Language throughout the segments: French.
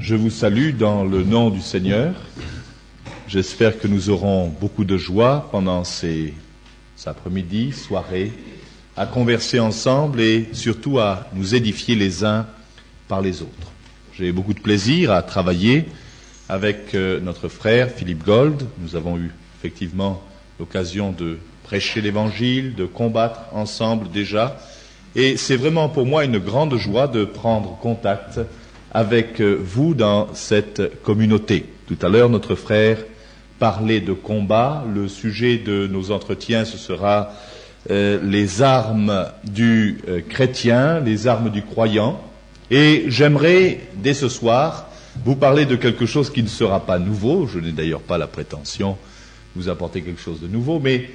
Je vous salue dans le nom du Seigneur. J'espère que nous aurons beaucoup de joie pendant ces après-midi, soirées, à converser ensemble et surtout à nous édifier les uns par les autres. J'ai beaucoup de plaisir à travailler avec notre frère Philippe Gold. Nous avons eu effectivement l'occasion de prêcher l'Évangile, de combattre ensemble déjà. Et c'est vraiment pour moi une grande joie de prendre contact avec vous dans cette communauté. Tout à l'heure, notre frère parlait de combat. Le sujet de nos entretiens, ce sera les armes du chrétien, les armes du croyant. Et j'aimerais, dès ce soir, vous parler de quelque chose qui ne sera pas nouveau. Je n'ai d'ailleurs pas la prétention de vous apporter quelque chose de nouveau, mais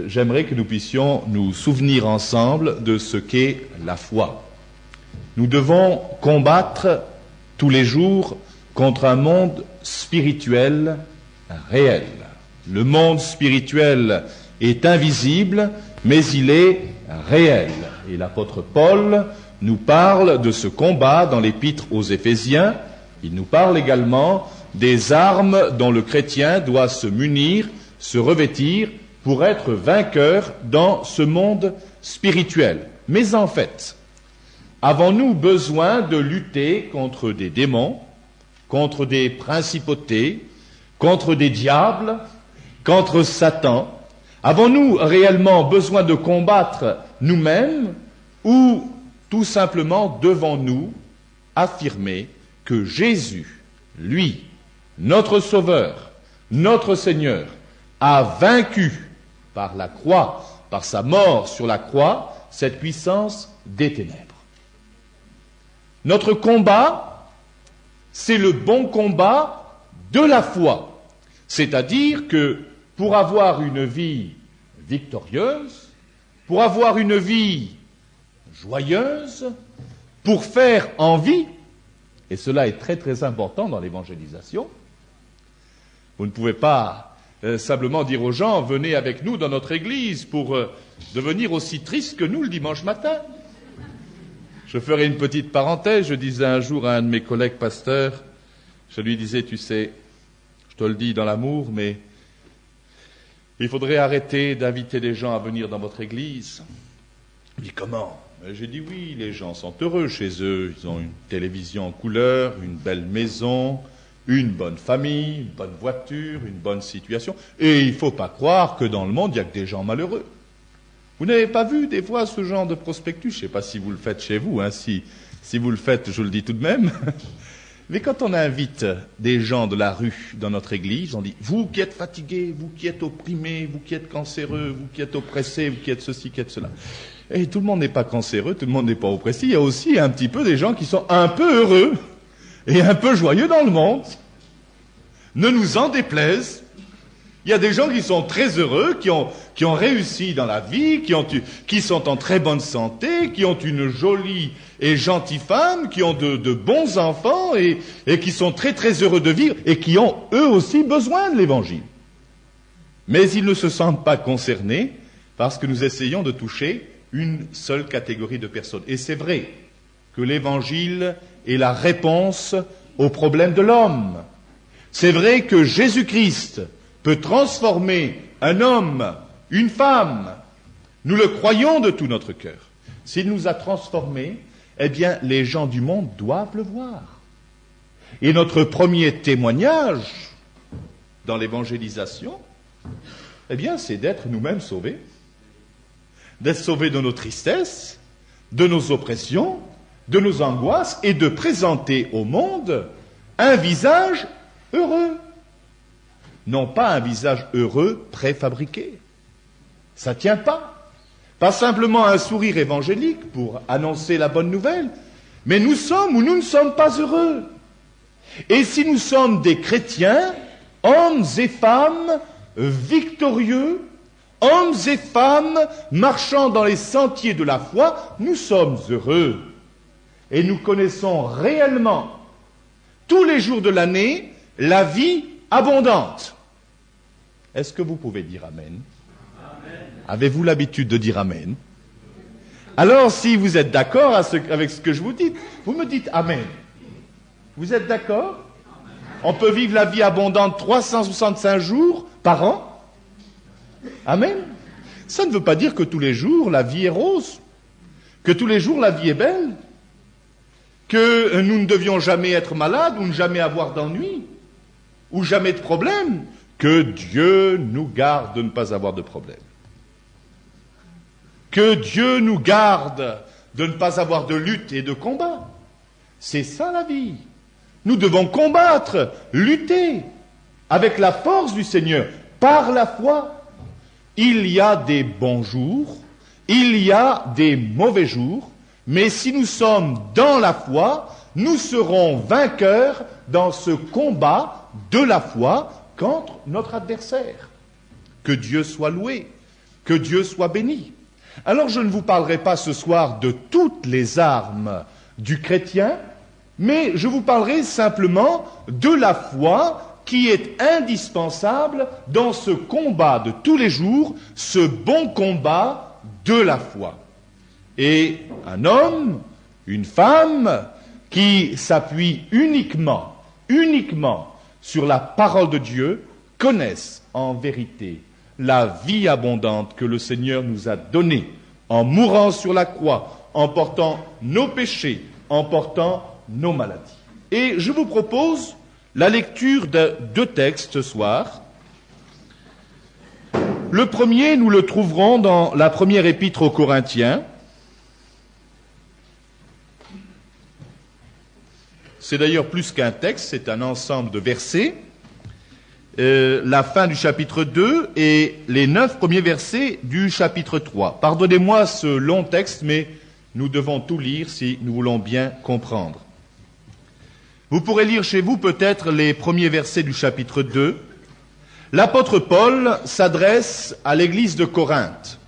j'aimerais que nous puissions nous souvenir ensemble de ce qu'est la foi. Nous devons combattre tous les jours contre un monde spirituel réel. Le monde spirituel est invisible, mais il est réel. Et l'apôtre Paul nous parle de ce combat dans l'épître aux Éphésiens. Il nous parle également des armes dont le chrétien doit se munir, se revêtir pour être vainqueur dans ce monde spirituel. Mais en fait, avons-nous besoin de lutter contre des démons, contre des principautés, contre des diables, contre Satan? Avons-nous réellement besoin de combattre nous-mêmes ou tout simplement devons-nous affirmer que Jésus, lui, notre Sauveur, notre Seigneur, a vaincu par la croix, par sa mort sur la croix, cette puissance des ténèbres? Notre combat, c'est le bon combat de la foi. C'est-à-dire que pour avoir une vie victorieuse, pour avoir une vie joyeuse, pour faire envie, et cela est très très important dans l'évangélisation, vous ne pouvez pas simplement dire aux gens, venez avec nous dans notre église pour devenir aussi triste que nous le dimanche matin. Je ferai une petite parenthèse. Je disais un jour à un de mes collègues pasteurs, je lui disais, tu sais, je te le dis dans l'amour, mais il faudrait arrêter d'inviter des gens à venir dans votre église. Il dit, comment? J'ai dit, oui, les gens sont heureux chez eux. Ils ont une télévision en couleur, une belle maison, une bonne famille, une bonne voiture, une bonne situation. Et il ne faut pas croire que dans le monde, il n'y a que des gens malheureux. Vous n'avez pas vu des fois ce genre de prospectus? Je ne sais pas si vous le faites chez vous, hein. Si vous le faites, je le dis tout de même. Mais quand on invite des gens de la rue dans notre église, on dit, vous qui êtes fatigués, vous qui êtes opprimés, vous qui êtes cancéreux, vous qui êtes oppressés, vous qui êtes ceci, qui êtes cela. Et tout le monde n'est pas cancéreux, tout le monde n'est pas oppressé. Il y a aussi un petit peu des gens qui sont un peu heureux et un peu joyeux dans le monde. Ne nous en déplaise. Il y a des gens qui sont très heureux, qui ont réussi dans la vie, qui sont en très bonne santé, qui ont une jolie et gentille femme, qui ont de bons enfants et qui sont très très heureux de vivre et qui ont eux aussi besoin de l'Évangile. Mais ils ne se sentent pas concernés parce que nous essayons de toucher une seule catégorie de personnes. Et c'est vrai que l'Évangile est la réponse aux problèmes de l'homme. C'est vrai que Jésus-Christ peut transformer un homme, une femme. Nous le croyons de tout notre cœur. S'il nous a transformés, eh bien, les gens du monde doivent le voir. Et notre premier témoignage dans l'évangélisation, eh bien, c'est d'être nous-mêmes sauvés. D'être sauvés de nos tristesses, de nos oppressions, de nos angoisses, et de présenter au monde un visage heureux. Non pas un visage heureux préfabriqué. Ça ne tient pas. Pas simplement un sourire évangélique pour annoncer la bonne nouvelle, mais nous sommes ou nous ne sommes pas heureux. Et si nous sommes des chrétiens, hommes et femmes victorieux, hommes et femmes marchant dans les sentiers de la foi, nous sommes heureux. Et nous connaissons réellement, tous les jours de l'année, la vie abondante. Est-ce que vous pouvez dire Amen? Amen. Avez-vous l'habitude de dire Amen? Alors, si vous êtes d'accord avec ce que je vous dis, vous me dites Amen. Vous êtes d'accord? On peut vivre la vie abondante 365 jours par an. Amen. Ça ne veut pas dire que tous les jours la vie est rose, que tous les jours la vie est belle, que nous ne devions jamais être malades ou ne jamais avoir d'ennui, ou jamais de problème. Que Dieu nous garde de ne pas avoir de problème. Que Dieu nous garde de ne pas avoir de lutte et de combat. C'est ça la vie. Nous devons combattre, lutter avec la force du Seigneur, par la foi. Il y a des bons jours, il y a des mauvais jours, mais si nous sommes dans la foi, nous serons vainqueurs dans ce combat de la foi contre notre adversaire. Que Dieu soit loué, que Dieu soit béni. Alors je ne vous parlerai pas ce soir de toutes les armes du chrétien, mais je vous parlerai simplement de la foi qui est indispensable dans ce combat de tous les jours, ce bon combat de la foi. Et un homme, une femme qui s'appuie uniquement sur la parole de Dieu connaissent en vérité la vie abondante que le Seigneur nous a donnée en mourant sur la croix, en portant nos péchés, en portant nos maladies. Et je vous propose la lecture de 2 textes ce soir. Le premier, nous le trouverons dans la première épître aux Corinthiens. C'est d'ailleurs plus qu'un texte, c'est un ensemble de versets. La fin du chapitre 2 et les 9 premiers versets du chapitre 3. Pardonnez-moi ce long texte, mais nous devons tout lire si nous voulons bien comprendre. Vous pourrez lire chez vous peut-être les premiers versets du chapitre 2. L'apôtre Paul s'adresse à l'église de Corinthe,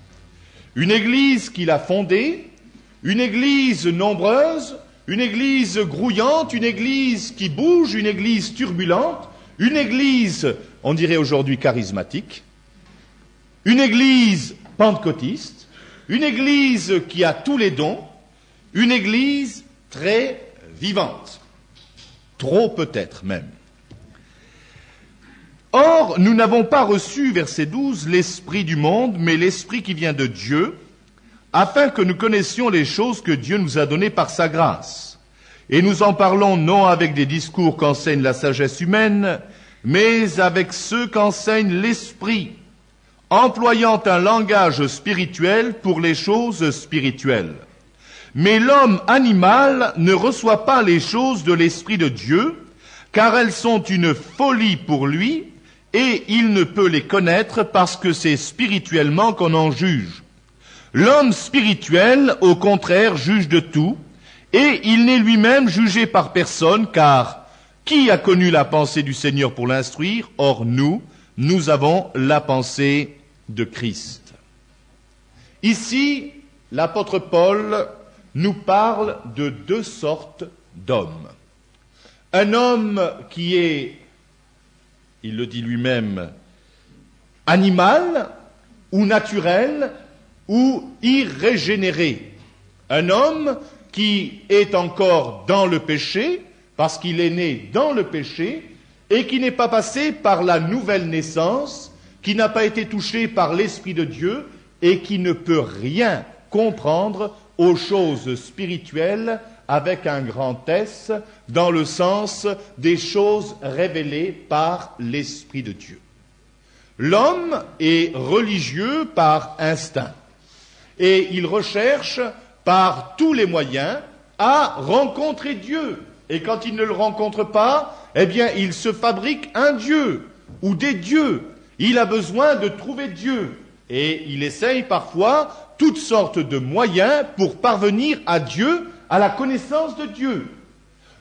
une église qu'il a fondée, une église nombreuse, une église grouillante, une église qui bouge, une église turbulente, une église, on dirait aujourd'hui charismatique, une église pentecôtiste, une église qui a tous les dons, une église très vivante. Trop peut-être même. Or, nous n'avons pas reçu, verset 12, l'esprit du monde, mais l'esprit qui vient de Dieu, afin que nous connaissions les choses que Dieu nous a données par sa grâce. Et nous en parlons non avec des discours qu'enseigne la sagesse humaine, mais avec ceux qu'enseigne l'esprit, employant un langage spirituel pour les choses spirituelles. Mais l'homme animal ne reçoit pas les choses de l'Esprit de Dieu, car elles sont une folie pour lui, et il ne peut les connaître parce que c'est spirituellement qu'on en juge. L'homme spirituel, au contraire, juge de tout, et il n'est lui-même jugé par personne, car qui a connu la pensée du Seigneur pour l'instruire? Or nous avons la pensée de Christ. Ici, l'apôtre Paul nous parle de 2 sortes d'hommes. Un homme qui est, il le dit lui-même, animal ou naturel ou irrégénéré. Un homme qui est encore dans le péché, parce qu'il est né dans le péché, et qui n'est pas passé par la nouvelle naissance, qui n'a pas été touché par l'Esprit de Dieu, et qui ne peut rien comprendre aux choses spirituelles avec un grand S, dans le sens des choses révélées par l'Esprit de Dieu. L'homme est religieux par instinct, et il recherche par tous les moyens à rencontrer Dieu. Et quand il ne le rencontre pas, eh bien, il se fabrique un Dieu ou des dieux. Il a besoin de trouver Dieu. Et il essaye parfois toutes sortes de moyens pour parvenir à Dieu, à la connaissance de Dieu.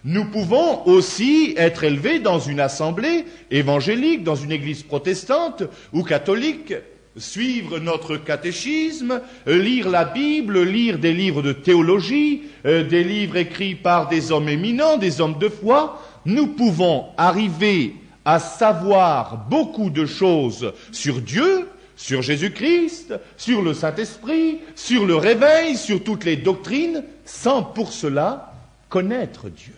Nous pouvons aussi être élevés dans une assemblée évangélique, dans une église protestante ou catholique, suivre notre catéchisme, lire la Bible, lire des livres de théologie, des livres écrits par des hommes éminents, des hommes de foi. Nous pouvons arriver à savoir beaucoup de choses sur Dieu, sur Jésus-Christ, sur le Saint-Esprit, sur le réveil, sur toutes les doctrines, sans pour cela connaître Dieu.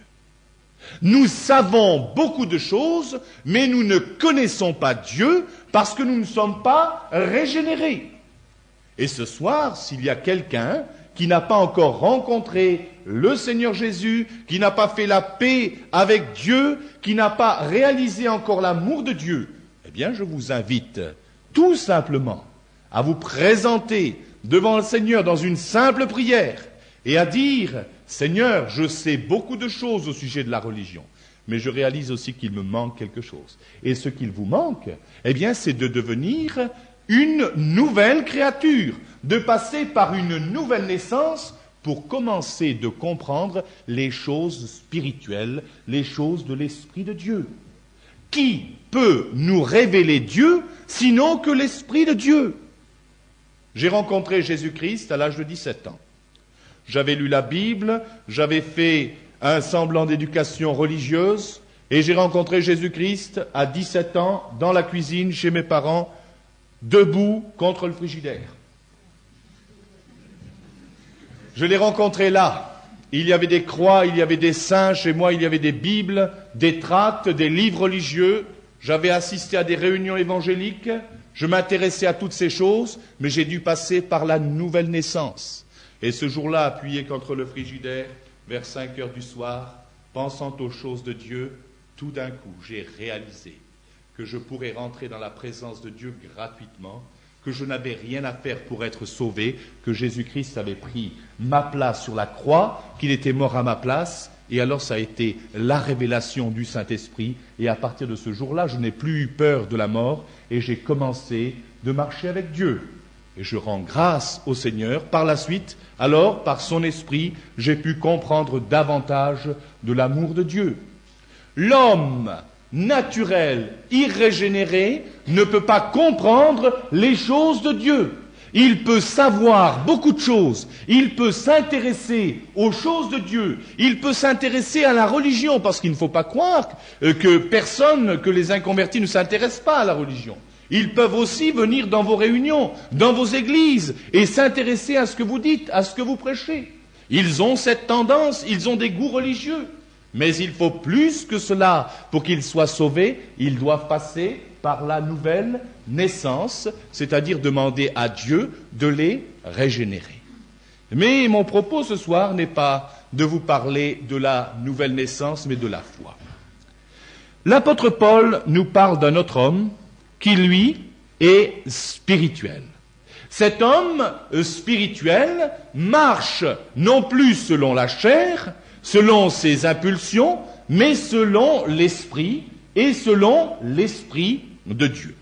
Nous savons beaucoup de choses, mais nous ne connaissons pas Dieu parce que nous ne sommes pas régénérés. Et ce soir, s'il y a quelqu'un qui n'a pas encore rencontré le Seigneur Jésus, qui n'a pas fait la paix avec Dieu, qui n'a pas réalisé encore l'amour de Dieu, eh bien, je vous invite tout simplement à vous présenter devant le Seigneur dans une simple prière et à dire « Seigneur, je sais beaucoup de choses au sujet de la religion, mais je réalise aussi qu'il me manque quelque chose. Et ce qu'il vous manque, eh bien, c'est de devenir une nouvelle créature, de passer par une nouvelle naissance pour commencer de comprendre les choses spirituelles, les choses de l'Esprit de Dieu. Qui peut nous révéler Dieu sinon que l'Esprit de Dieu ? J'ai rencontré Jésus-Christ à l'âge de 17 ans. J'avais lu la Bible, j'avais fait un semblant d'éducation religieuse, et j'ai rencontré Jésus-Christ à 17 ans dans la cuisine chez mes parents, debout contre le frigidaire. Je l'ai rencontré là. Il y avait des croix, il y avait des saints, chez moi il y avait des Bibles, des tracts, des livres religieux. J'avais assisté à des réunions évangéliques, je m'intéressais à toutes ces choses, mais j'ai dû passer par la nouvelle naissance. Et ce jour-là, appuyé contre le frigidaire, vers 5 heures du soir, pensant aux choses de Dieu, tout d'un coup, j'ai réalisé que je pourrais rentrer dans la présence de Dieu gratuitement, que je n'avais rien à faire pour être sauvé, que Jésus-Christ avait pris ma place sur la croix, qu'il était mort à ma place, et alors ça a été la révélation du Saint-Esprit, et à partir de ce jour-là, je n'ai plus eu peur de la mort, et j'ai commencé de marcher avec Dieu. Et je rends grâce au Seigneur. Par la suite, alors, par son esprit, j'ai pu comprendre davantage de l'amour de Dieu. L'homme naturel, irrégénéré, ne peut pas comprendre les choses de Dieu. Il peut savoir beaucoup de choses, il peut s'intéresser aux choses de Dieu, il peut s'intéresser à la religion, parce qu'il ne faut pas croire que les inconvertis ne s'intéressent pas à la religion. Ils peuvent aussi venir dans vos réunions, dans vos églises, et s'intéresser à ce que vous dites, à ce que vous prêchez. Ils ont cette tendance, ils ont des goûts religieux. Mais il faut plus que cela. Pour qu'ils soient sauvés, ils doivent passer par la nouvelle naissance, c'est-à-dire demander à Dieu de les régénérer. Mais mon propos ce soir n'est pas de vous parler de la nouvelle naissance, mais de la foi. L'apôtre Paul nous parle d'un autre homme qui, lui, est spirituel. Cet homme spirituel marche non plus selon la chair, selon ses impulsions, mais selon l'esprit et selon l'esprit de Dieu.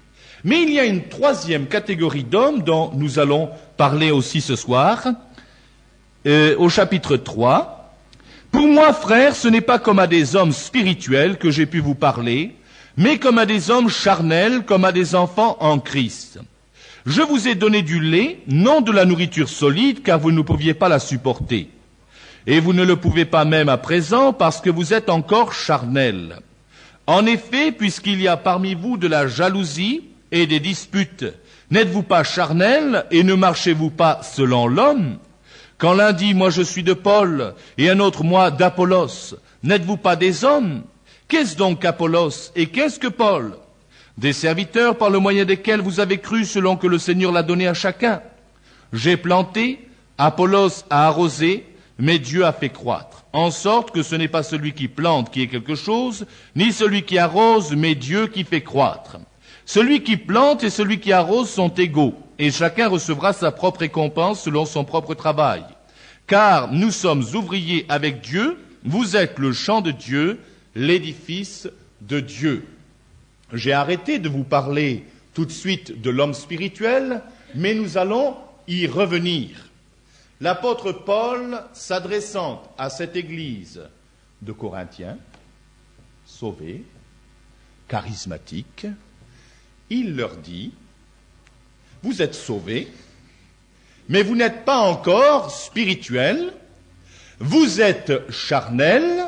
Mais il y a une troisième catégorie d'hommes dont nous allons parler aussi ce soir, au chapitre 3. Pour moi, frères, ce n'est pas comme à des hommes spirituels que j'ai pu vous parler, mais comme à des hommes charnels, comme à des enfants en Christ. Je vous ai donné du lait, non de la nourriture solide, car vous ne pouviez pas la supporter. Et vous ne le pouvez pas même à présent, parce que vous êtes encore charnels. En effet, puisqu'il y a parmi vous de la jalousie et des disputes, n'êtes-vous pas charnels et ne marchez-vous pas selon l'homme? Quand l'un dit « moi je suis de Paul » et un autre « moi d'Apollos », n'êtes-vous pas des hommes? Qu'est-ce donc qu'Apollos et qu'est-ce que Paul? Des serviteurs par le moyen desquels vous avez cru selon que le Seigneur l'a donné à chacun. J'ai planté, Apollos a arrosé, mais Dieu a fait croître, en sorte que ce n'est pas celui qui plante qui est quelque chose, ni celui qui arrose, mais Dieu qui fait croître. Celui qui plante et celui qui arrose sont égaux, et chacun recevra sa propre récompense selon son propre travail. Car nous sommes ouvriers avec Dieu, vous êtes le champ de Dieu, l'édifice de Dieu. J'ai arrêté de vous parler tout de suite de l'homme spirituel, mais nous allons y revenir. L'apôtre Paul, s'adressant à cette église de Corinthiens, sauvée, charismatique, il leur dit, vous êtes sauvés, mais vous n'êtes pas encore spirituels, vous êtes charnels,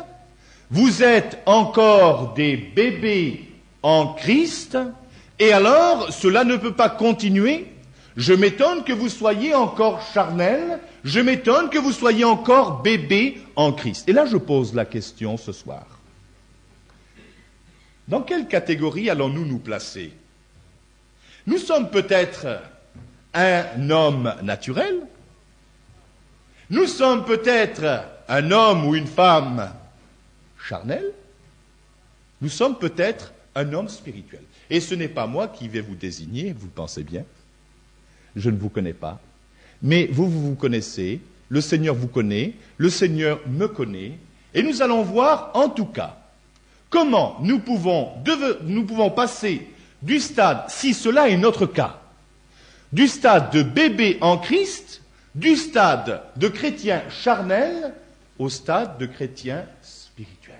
vous êtes encore des bébés en Christ, et alors cela ne peut pas continuer. Je m'étonne que vous soyez encore charnels, je m'étonne que vous soyez encore bébés en Christ. Et là je pose la question ce soir. Dans quelle catégorie allons-nous nous placer? Nous sommes peut-être un homme naturel. Nous sommes peut-être un homme ou une femme charnel. Nous sommes peut-être un homme spirituel. Et ce n'est pas moi qui vais vous désigner, vous le pensez bien. Je ne vous connais pas. Mais vous connaissez, le Seigneur vous connaît, le Seigneur me connaît. Et nous allons voir en tout cas comment nous pouvons passer du stade, si cela est notre cas, du stade de bébé en Christ, du stade de chrétien charnel, au stade de chrétien spirituel.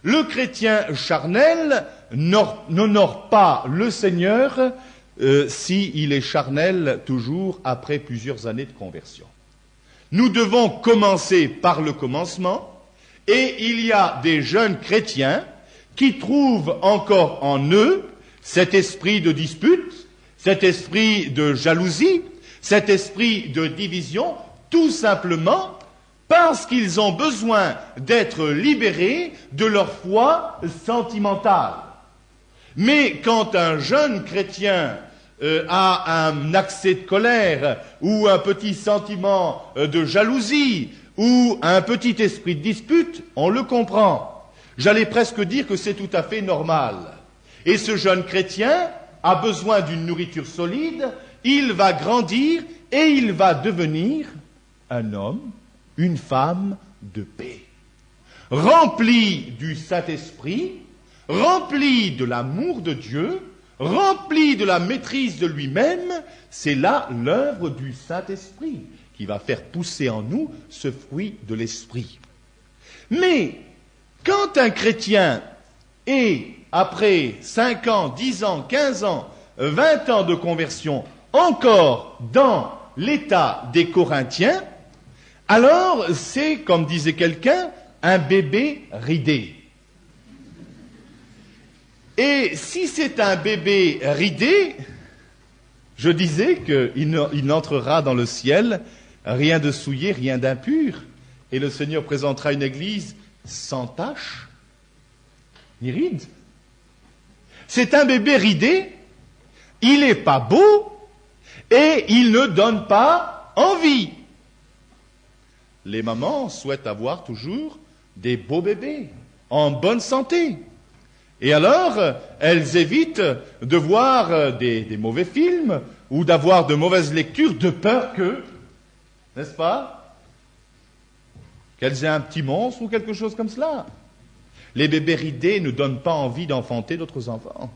Le chrétien charnel n'honore pas le Seigneur s'il est charnel toujours après plusieurs années de conversion. Nous devons commencer par le commencement, et il y a des jeunes chrétiens qui trouvent encore en eux cet esprit de dispute, cet esprit de jalousie, cet esprit de division, tout simplement parce qu'ils ont besoin d'être libérés de leur foi sentimentale. Mais quand un jeune chrétien a un accès de colère ou un petit sentiment de jalousie ou un petit esprit de dispute, on le comprend. J'allais presque dire que c'est tout à fait normal. Et ce jeune chrétien a besoin d'une nourriture solide, il va grandir et il va devenir un homme, une femme de paix, rempli du Saint-Esprit, rempli de l'amour de Dieu, rempli de la maîtrise de lui-même. C'est là l'œuvre du Saint-Esprit qui va faire pousser en nous ce fruit de l'Esprit. Mais quand un chrétien est, après 5 ans, 10 ans, 15 ans, 20 ans de conversion, encore dans l'état des Corinthiens, alors c'est, comme disait quelqu'un, un bébé ridé. Et si c'est un bébé ridé, je disais qu'il n'entrera dans le ciel rien de souillé, rien d'impur, et le Seigneur présentera une église sans tache, ni ride. C'est un bébé ridé, il n'est pas beau, et il ne donne pas envie. Les mamans souhaitent avoir toujours des beaux bébés, en bonne santé. Et alors, elles évitent de voir des mauvais films ou d'avoir de mauvaises lectures de peur que, n'est-ce pas, qu'elles aient un petit monstre ou quelque chose comme cela. Les bébés ridés ne donnent pas envie d'enfanter d'autres enfants.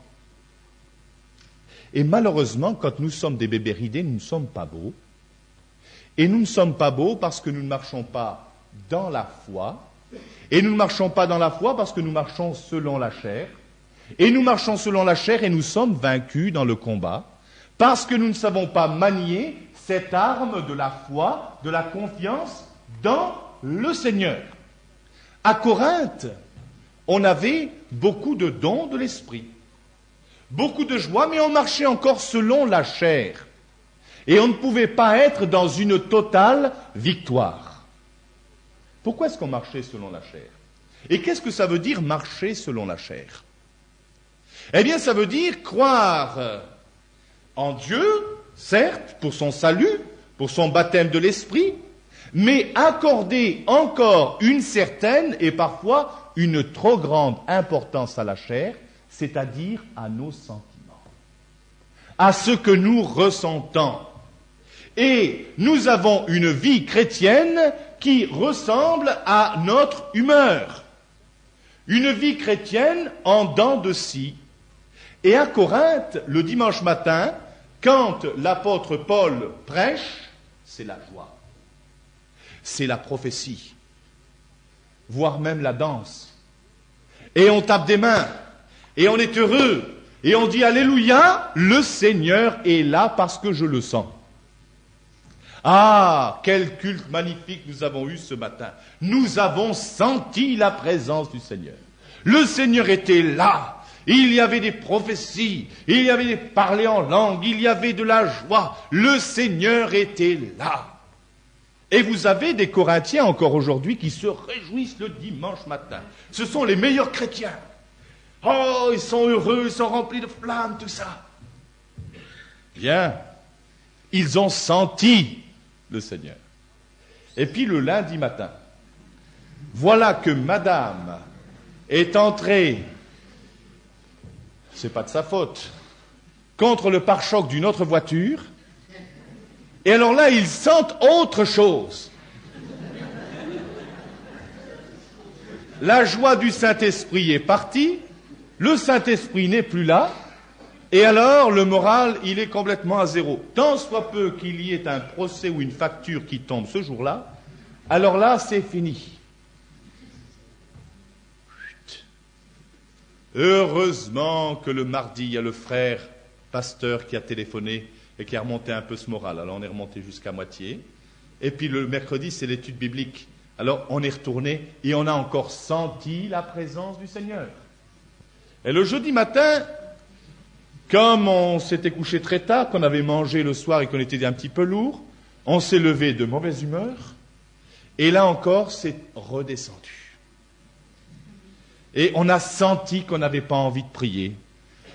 Et malheureusement, quand nous sommes des bébés ridés, nous ne sommes pas beaux. Et nous ne sommes pas beaux parce que nous ne marchons pas dans la foi. Et nous ne marchons pas dans la foi parce que nous marchons selon la chair. Et nous marchons selon la chair et nous sommes vaincus dans le combat parce que nous ne savons pas manier cette arme de la foi, de la confiance dans le Seigneur. À Corinthe, on avait beaucoup de dons de l'esprit, beaucoup de joie, mais on marchait encore selon la chair. Et on ne pouvait pas être dans une totale victoire. Pourquoi est-ce qu'on marchait selon la chair? Et qu'est-ce que ça veut dire marcher selon la chair? Eh bien, ça veut dire croire en Dieu, certes, pour son salut, pour son baptême de l'esprit, mais accorder encore une certaine et parfois une trop grande importance à la chair, c'est-à-dire à nos sentiments, à ce que nous ressentons. Et nous avons une vie chrétienne qui ressemble à notre humeur. Une vie chrétienne en dents de scie. Et à Corinthe, le dimanche matin, quand l'apôtre Paul prêche, c'est la joie. C'est la prophétie. Voire même la danse. Et on tape des mains. Et on est heureux. Et on dit Alléluia, le Seigneur est là parce que je le sens. Ah, quel culte magnifique nous avons eu ce matin. Nous avons senti la présence du Seigneur. Le Seigneur était là. Il y avait des prophéties, il y avait des parlers en langue, il y avait de la joie. Le Seigneur était là. Et vous avez des Corinthiens encore aujourd'hui qui se réjouissent le dimanche matin. Ce sont les meilleurs chrétiens. Oh, ils sont heureux, ils sont remplis de flammes, tout ça. Bien, ils ont senti le Seigneur. Et puis le lundi matin, voilà que madame est entrée, c'est pas de sa faute, contre le pare-choc d'une autre voiture. Et alors là, ils sentent autre chose. La joie du Saint-Esprit est partie, le Saint-Esprit n'est plus là, et alors le moral, il est complètement à zéro. Tant soit peu qu'il y ait un procès ou une facture qui tombe ce jour-là, alors là, c'est fini. Heureusement que le mardi, il y a le frère pasteur qui a téléphoné et qui a remonté un peu ce moral. Alors on est remonté jusqu'à moitié. Et puis le mercredi, c'est l'étude biblique. Alors on est retourné et on a encore senti la présence du Seigneur. Et le jeudi matin, comme on s'était couché très tard, qu'on avait mangé le soir et qu'on était un petit peu lourd, on s'est levé de mauvaise humeur. Et là encore, c'est redescendu. Et on a senti qu'on n'avait pas envie de prier.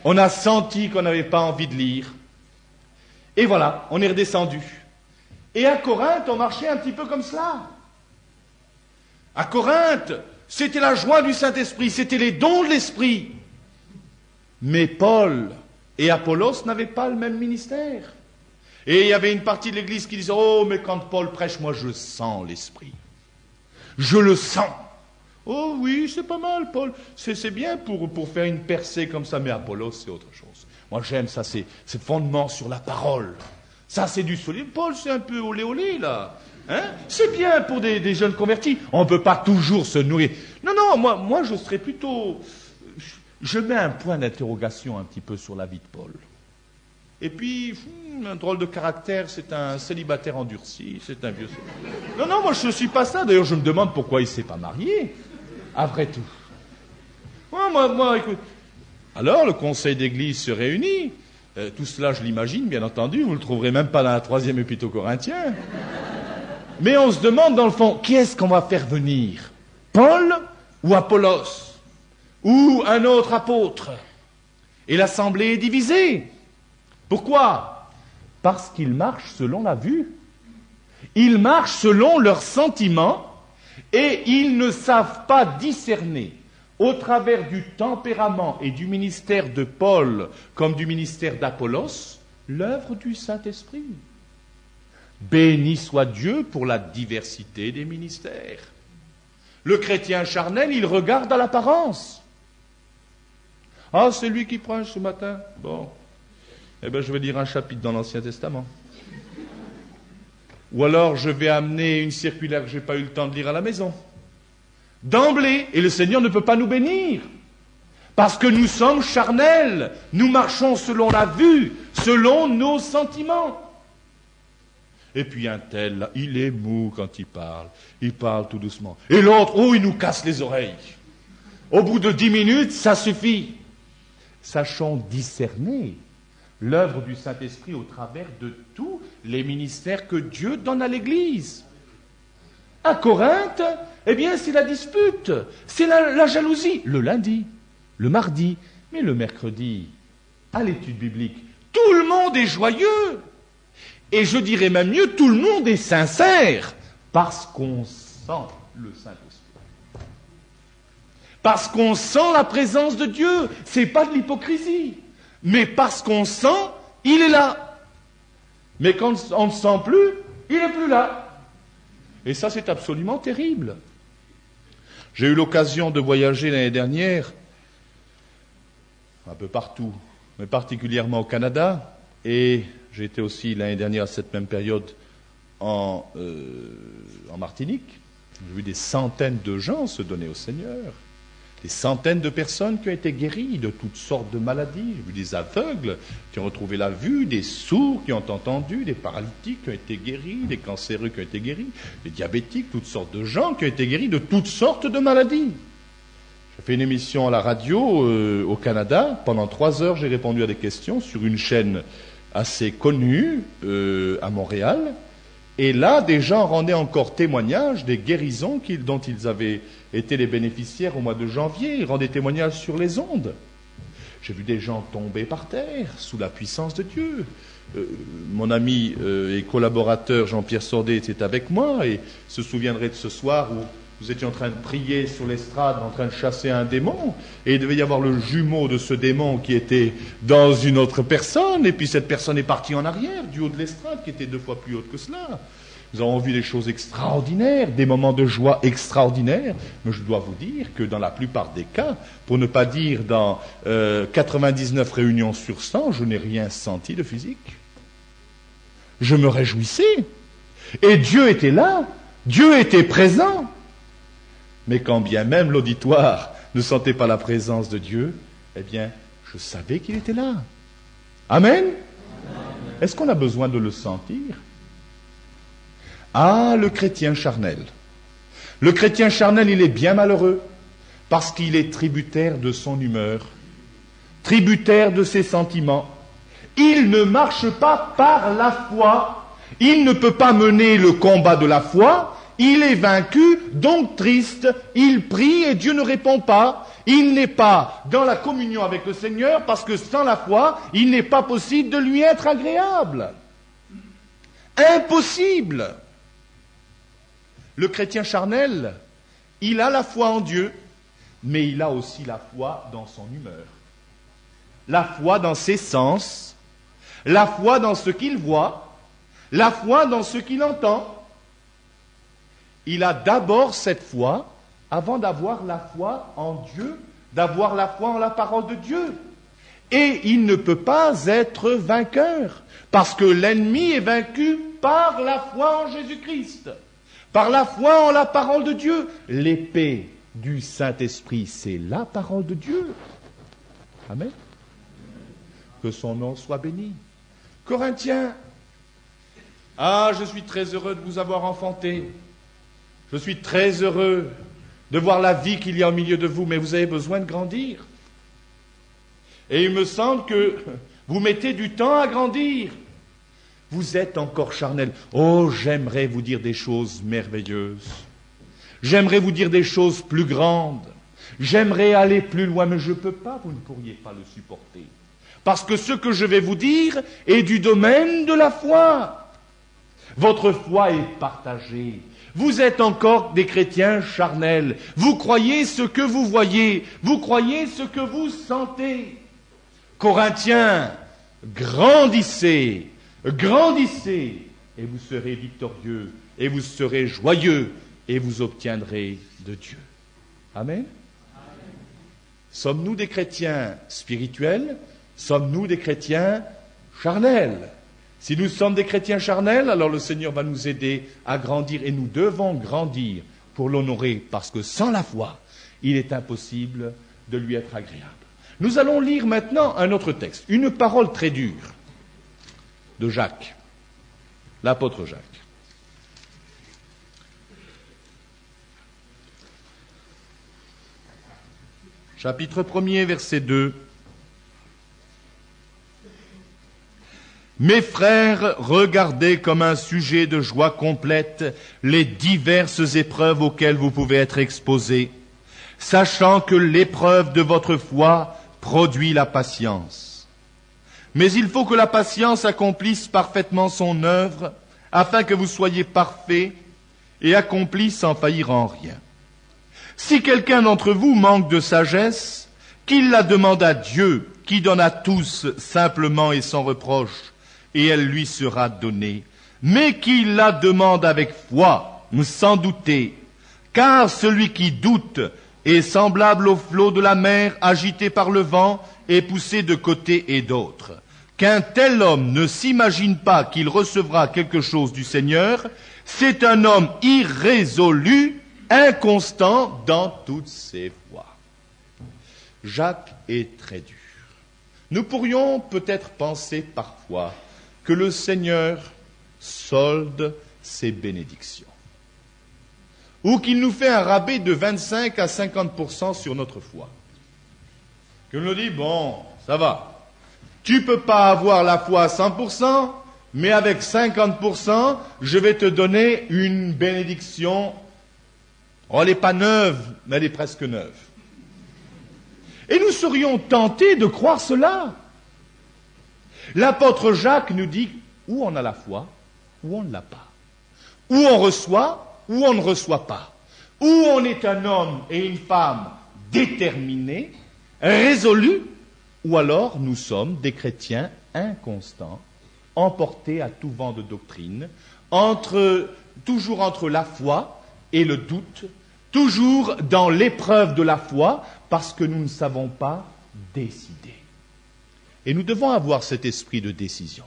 On a senti qu'on n'avait pas envie de lire. Et voilà, on est redescendu. Et à Corinthe, on marchait un petit peu comme cela. À Corinthe, c'était la joie du Saint-Esprit, c'était les dons de l'Esprit. Mais Paul et Apollos n'avaient pas le même ministère. Et il y avait une partie de l'Église qui disait « Oh, mais quand Paul prêche, moi je sens l'Esprit. Je le sens. » Oh oui, c'est pas mal, Paul. C'est bien pour faire une percée comme ça, mais Apollos, c'est autre chose. Moi, j'aime ça, c'est fondement sur la parole. Ça, c'est du solide. Paul, c'est un peu olé olé, là. Hein? C'est bien pour des jeunes convertis. On ne peut pas toujours se nourrir. Non, moi, je serais plutôt... Je mets un point d'interrogation un petit peu sur la vie de Paul. Et puis, un drôle de caractère, c'est un célibataire endurci, c'est un vieux... Non, moi, je ne suis pas ça. D'ailleurs, je me demande pourquoi il ne s'est pas marié. Après tout. Moi, écoute. Alors, le conseil d'église se réunit. Tout cela, je l'imagine, bien entendu. Vous ne le trouverez même pas dans la 3e épître aux Corinthiens. Mais on se demande, dans le fond, qui est-ce qu'on va faire venir? Paul ou Apollos? Ou un autre apôtre? Et l'assemblée est divisée. Pourquoi? Parce qu'ils marchent selon la vue. Ils marchent selon leurs sentiments. Et ils ne savent pas discerner, au travers du tempérament et du ministère de Paul, comme du ministère d'Apollos, l'œuvre du Saint-Esprit. Béni soit Dieu pour la diversité des ministères. Le chrétien charnel, il regarde à l'apparence. Ah, c'est lui qui prêche ce matin. Bon, eh bien, je vais lire un chapitre dans l'Ancien Testament. Ou alors je vais amener une circulaire que je n'ai pas eu le temps de lire à la maison. D'emblée, et le Seigneur ne peut pas nous bénir. Parce que nous sommes charnels. Nous marchons selon la vue, selon nos sentiments. Et puis un tel, là, il est mou quand il parle tout doucement. Et l'autre, oh, il nous casse les oreilles. Au bout de 10 minutes, ça suffit. Sachons discerner l'œuvre du Saint-Esprit au travers de tous les ministères que Dieu donne à l'Église. À Corinthe, eh bien, c'est la dispute, c'est la jalousie, le lundi, le mardi, mais le mercredi, à l'étude biblique, tout le monde est joyeux. Et je dirais même mieux, tout le monde est sincère, parce qu'on sent le Saint-Esprit. Parce qu'on sent la présence de Dieu, c'est pas de l'hypocrisie. Mais parce qu'on sent, il est là. Mais quand on ne sent plus, il n'est plus là. Et ça, c'est absolument terrible. J'ai eu l'occasion de voyager l'année dernière, un peu partout, mais particulièrement au Canada, et j'ai été aussi l'année dernière à cette même période en Martinique. J'ai vu des centaines de gens se donner au Seigneur. Des centaines de personnes qui ont été guéries de toutes sortes de maladies. J'ai vu des aveugles qui ont retrouvé la vue, des sourds qui ont entendu, des paralytiques qui ont été guéris, des cancéreux qui ont été guéris, des diabétiques, toutes sortes de gens qui ont été guéris de toutes sortes de maladies. J'ai fait une émission à la radio au Canada. Pendant 3 heures, j'ai répondu à des questions sur une chaîne assez connue à Montréal. Et là, des gens rendaient encore témoignage des guérisons dont ils avaient été les bénéficiaires au mois de janvier. Ils rendaient témoignage sur les ondes. J'ai vu des gens tomber par terre sous la puissance de Dieu. Mon ami et collaborateur Jean-Pierre Sordet était avec moi et se souviendrait de ce soir où nous étions en train de prier sur l'estrade, en train de chasser un démon, et il devait y avoir le jumeau de ce démon qui était dans une autre personne, et puis cette personne est partie en arrière du haut de l'estrade, qui était 2 fois plus haute que cela. Nous avons vu des choses extraordinaires, des moments de joie extraordinaires, mais je dois vous dire que dans la plupart des cas, pour ne pas dire dans 99 réunions sur 100, je n'ai rien senti de physique. Je me réjouissais, et Dieu était là, Dieu était présent. Mais quand bien même l'auditoire ne sentait pas la présence de Dieu, eh bien, je savais qu'il était là. Amen. Est-ce qu'on a besoin de le sentir? Ah, le chrétien charnel. Le chrétien charnel, il est bien malheureux parce qu'il est tributaire de son humeur, tributaire de ses sentiments. Il ne marche pas par la foi. Il ne peut pas mener le combat de la foi. Il est vaincu, donc triste, il prie et Dieu ne répond pas. Il n'est pas dans la communion avec le Seigneur parce que sans la foi, il n'est pas possible de lui être agréable. Impossible. Le chrétien charnel, il a la foi en Dieu, mais il a aussi la foi dans son humeur. La foi dans ses sens, la foi dans ce qu'il voit, la foi dans ce qu'il entend. Il a d'abord cette foi avant d'avoir la foi en Dieu, d'avoir la foi en la parole de Dieu. Et il ne peut pas être vainqueur, parce que l'ennemi est vaincu par la foi en Jésus-Christ, par la foi en la parole de Dieu. L'épée du Saint-Esprit, c'est la parole de Dieu. Amen. Que son nom soit béni. Corinthiens, ah, je suis très heureux de vous avoir enfanté. Je suis très heureux de voir la vie qu'il y a au milieu de vous, mais vous avez besoin de grandir. Et il me semble que vous mettez du temps à grandir. Vous êtes encore charnel. Oh, j'aimerais vous dire des choses merveilleuses. J'aimerais vous dire des choses plus grandes. J'aimerais aller plus loin, mais je ne peux pas, vous ne pourriez pas le supporter. Parce que ce que je vais vous dire est du domaine de la foi. Votre foi est partagée. Vous êtes encore des chrétiens charnels. Vous croyez ce que vous voyez. Vous croyez ce que vous sentez. Corinthiens, grandissez, grandissez, et vous serez victorieux, et vous serez joyeux, et vous obtiendrez de Dieu. Amen. Sommes-nous des chrétiens spirituels? Sommes-nous des chrétiens charnels? Si nous sommes des chrétiens charnels, alors le Seigneur va nous aider à grandir et nous devons grandir pour l'honorer parce que sans la foi, il est impossible de lui être agréable. Nous allons lire maintenant un autre texte, une parole très dure de Jacques, l'apôtre Jacques. Chapitre 1er, verset 2. Mes frères, regardez comme un sujet de joie complète les diverses épreuves auxquelles vous pouvez être exposés, sachant que l'épreuve de votre foi produit la patience. Mais il faut que la patience accomplisse parfaitement son œuvre, afin que vous soyez parfaits et accomplis sans faillir en rien. Si quelqu'un d'entre vous manque de sagesse, qu'il la demande à Dieu, qui donne à tous simplement et sans reproche, et elle lui sera donnée, mais qu'il la demande avec foi, sans douter, car celui qui doute est semblable au flot de la mer agité par le vent et poussé de côté et d'autre. Qu'un tel homme ne s'imagine pas qu'il recevra quelque chose du Seigneur, c'est un homme irrésolu, inconstant dans toutes ses voies. Jacques est très dur. Nous pourrions peut-être penser parfois que le Seigneur solde ses bénédictions, ou qu'il nous fait un rabais de 25 à 50% sur notre foi. Qu'il nous dit, bon, ça va, tu ne peux pas avoir la foi à 100%, mais avec 50%, je vais te donner une bénédiction. Oh, elle n'est pas neuve, mais elle est presque neuve. Et nous serions tentés de croire cela. L'apôtre Jacques nous dit où on a la foi, où on ne l'a pas. Où on reçoit, où on ne reçoit pas. Où on est un homme et une femme déterminés, résolus, ou alors nous sommes des chrétiens inconstants, emportés à tout vent de doctrine, toujours entre la foi et le doute, toujours dans l'épreuve de la foi, parce que nous ne savons pas décider. Et nous devons avoir cet esprit de décision.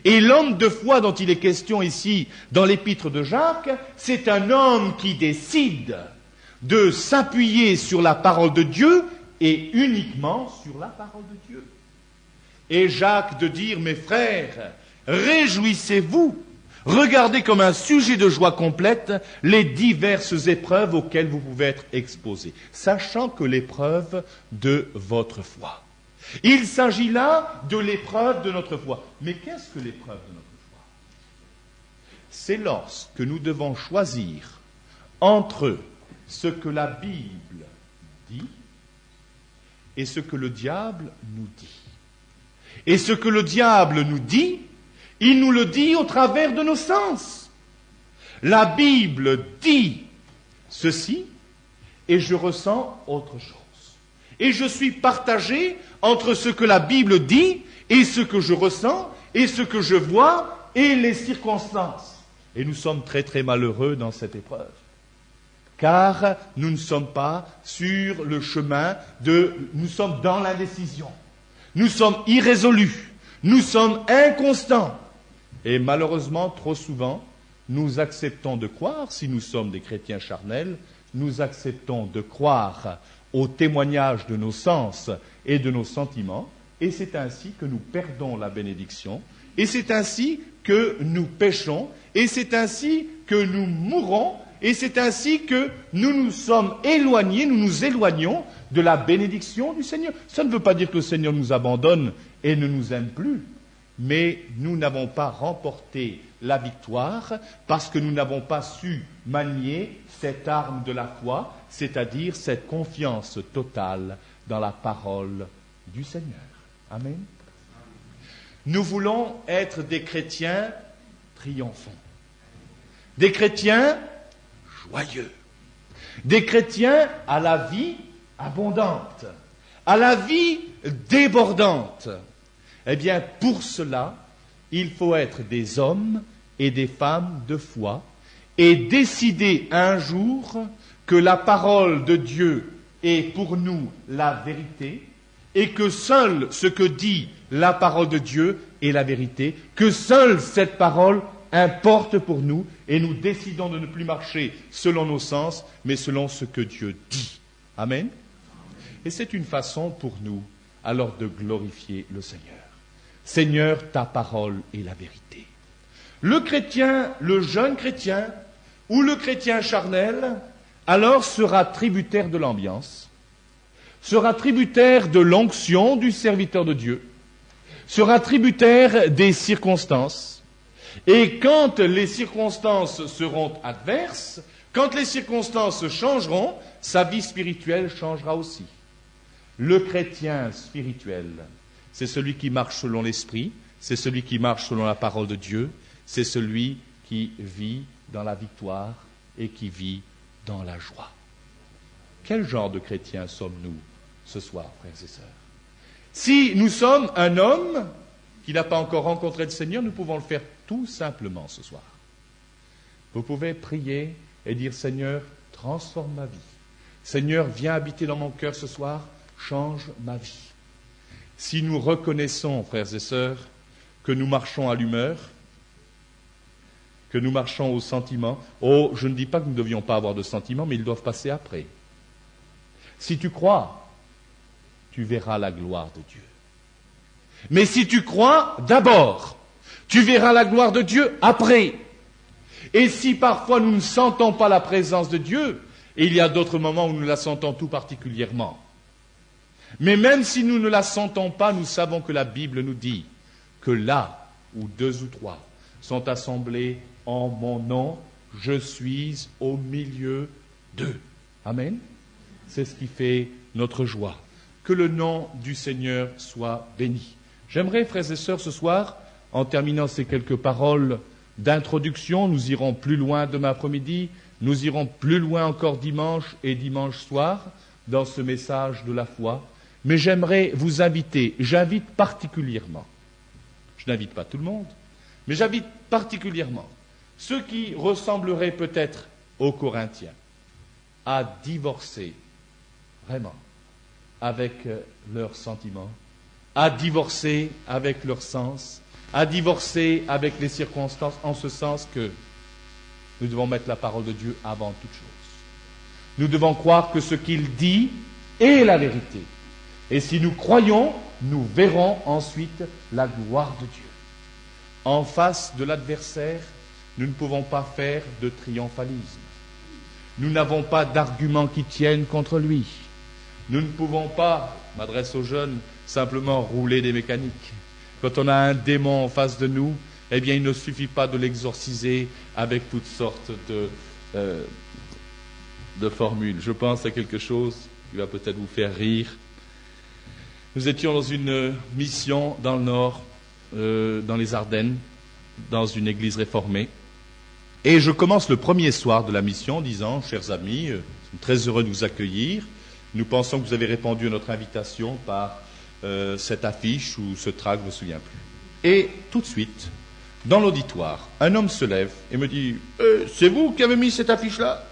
Et l'homme de foi dont il est question ici dans l'épître de Jacques, c'est un homme qui décide de s'appuyer sur la parole de Dieu et uniquement sur la parole de Dieu. Et Jacques de dire, mes frères, réjouissez-vous, regardez comme un sujet de joie complète les diverses épreuves auxquelles vous pouvez être exposés, sachant que l'épreuve de votre foi. Il s'agit là de l'épreuve de notre foi. Mais qu'est-ce que l'épreuve de notre foi? C'est lorsque nous devons choisir entre ce que la Bible dit et ce que le diable nous dit. Et ce que le diable nous dit, il nous le dit au travers de nos sens. La Bible dit ceci et je ressens autre chose. Et je suis partagé entre ce que la Bible dit et ce que je ressens et ce que je vois et les circonstances. Et nous sommes très très malheureux dans cette épreuve. Car nous ne sommes pas sur le chemin nous sommes dans l'indécision. Nous sommes irrésolus. Nous sommes inconstants. Et malheureusement, trop souvent, nous acceptons de croire, si nous sommes des chrétiens charnels, nous acceptons de croire au témoignage de nos sens et de nos sentiments, et c'est ainsi que nous perdons la bénédiction, et c'est ainsi que nous péchons, et c'est ainsi que nous mourons, et c'est ainsi que nous nous éloignons de la bénédiction du Seigneur. Ça ne veut pas dire que le Seigneur nous abandonne et ne nous aime plus, mais nous n'avons pas remporté la victoire parce que nous n'avons pas su manier cette arme de la foi, c'est-à-dire cette confiance totale dans la parole du Seigneur. Amen. Nous voulons être des chrétiens triomphants, des chrétiens joyeux, des chrétiens à la vie abondante, à la vie débordante. Eh bien, pour cela, il faut être des hommes et des femmes de foi et décider un jour que la parole de Dieu est pour nous la vérité et que seul ce que dit la parole de Dieu est la vérité, que seule cette parole importe pour nous et nous décidons de ne plus marcher selon nos sens, mais selon ce que Dieu dit. Amen. Et c'est une façon pour nous alors de glorifier le Seigneur. Seigneur, ta parole est la vérité. Le chrétien, le jeune chrétien ou le chrétien charnel, alors sera tributaire de l'ambiance, sera tributaire de l'onction du serviteur de Dieu, sera tributaire des circonstances. Et quand les circonstances seront adverses, quand les circonstances changeront, sa vie spirituelle changera aussi. Le chrétien spirituel, c'est celui qui marche selon l'esprit, c'est celui qui marche selon la parole de Dieu, c'est celui qui vit dans la victoire et qui vit dans la joie. Quel genre de chrétiens sommes-nous ce soir, frères et sœurs? Si nous sommes un homme qui n'a pas encore rencontré le Seigneur, nous pouvons le faire tout simplement ce soir. Vous pouvez prier et dire, Seigneur, transforme ma vie. Seigneur, viens habiter dans mon cœur ce soir, change ma vie. Si nous reconnaissons, frères et sœurs, que nous marchons à l'humeur, que nous marchons au sentiment, je ne dis pas que nous ne devions pas avoir de sentiments, mais ils doivent passer après. Si tu crois, tu verras la gloire de Dieu. Mais si tu crois, d'abord, tu verras la gloire de Dieu après. Et si parfois nous ne sentons pas la présence de Dieu, et il y a d'autres moments où nous la sentons tout particulièrement, mais même si nous ne la sentons pas, nous savons que la Bible nous dit que là, où 2 ou 3 sont assemblés en mon nom, je suis au milieu d'eux. Amen. C'est ce qui fait notre joie. Que le nom du Seigneur soit béni. J'aimerais, frères et sœurs, ce soir, en terminant ces quelques paroles d'introduction, nous irons plus loin demain après-midi, nous irons plus loin encore dimanche et dimanche soir dans ce message de la foi. Mais j'aimerais vous inviter, j'invite particulièrement, je n'invite pas tout le monde, mais j'invite particulièrement ceux qui ressembleraient peut-être aux Corinthiens à divorcer vraiment avec leurs sentiments, à divorcer avec leurs sens, à divorcer avec les circonstances, en ce sens que nous devons mettre la parole de Dieu avant toute chose. Nous devons croire que ce qu'il dit est la vérité. Et si nous croyons, nous verrons ensuite la gloire de Dieu. En face de l'adversaire, nous ne pouvons pas faire de triomphalisme. Nous n'avons pas d'arguments qui tiennent contre lui. Nous ne pouvons pas, je m'adresse aux jeunes, simplement rouler des mécaniques. Quand on a un démon en face de nous, eh bien, il ne suffit pas de l'exorciser avec toutes sortes de formules. Je pense à quelque chose qui va peut-être vous faire rire. Nous étions dans une mission dans le Nord, dans les Ardennes, dans une église réformée. Et je commence le premier soir de la mission en disant, chers amis, nous sommes très heureux de vous accueillir. Nous pensons que vous avez répondu à notre invitation par cette affiche ou ce tract, je ne me souviens plus. Et tout de suite, dans l'auditoire, un homme se lève et me dit « C'est vous qui avez mis cette affiche-là »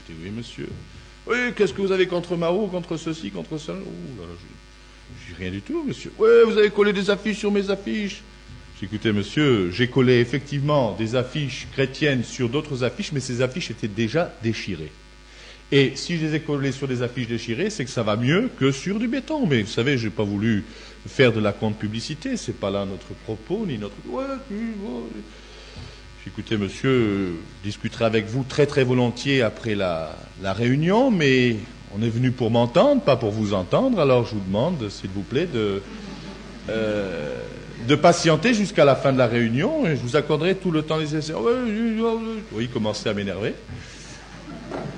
Je dis « Oui, monsieur. »« Oui, qu'est-ce que vous avez contre Mao, contre ceci, contre cela ?»« Oh là là, je dis rien du tout, monsieur. »« Oui, vous avez collé des affiches sur mes affiches. » J'ai dit « Écoutez, monsieur, j'ai collé effectivement des affiches chrétiennes sur d'autres affiches, mais ces affiches étaient déjà déchirées. Et si je les ai collées sur des affiches déchirées, c'est que ça va mieux que sur du béton. Mais vous savez, je n'ai pas voulu faire de la contre-publicité, c'est pas là notre propos, ni notre... Ouais. Écoutez, monsieur, je discuterai avec vous très très volontiers après la réunion, mais on est venu pour m'entendre, pas pour vous entendre, alors je vous demande, s'il vous plaît, de patienter jusqu'à la fin de la réunion, et je vous accorderai tout le temps nécessaire. Oui, il commençait à m'énerver.